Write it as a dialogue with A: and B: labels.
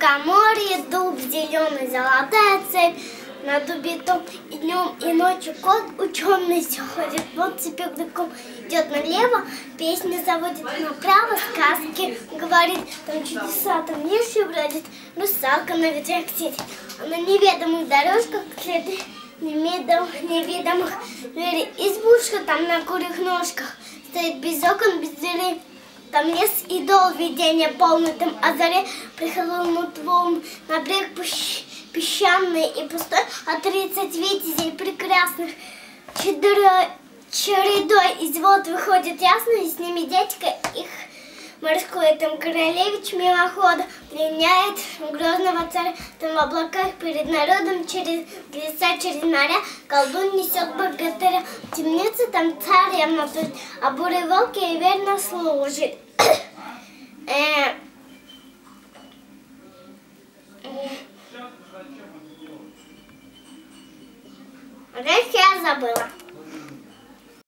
A: лукоморье, дуб зеленый, золотая цепь. На дубе том и днем, и ночью кот ученый все ходит. Вот теперь быком идет налево, песни заводит направо, сказки говорит, там чудеса, там леший бродит, русалка на ветрах сидит. А на неведомых дорожках следы неведомых дверей. Избушка там на курьих ножках стоит без окон, без дверей. Там лес и дол, видение полный, там о заре прихолонут волн на брег песчаный и пустой, а 30 витязей прекрасных чередой из вод выходит ясно, и с ними дядька их морской, там королевич мимохода пленяет грозного царя, там в облаках перед народом через леса, через моря колдун несет богатыря, в темнице там царь явно тут, а бурый волк ей верно служит. Дальше я забыла.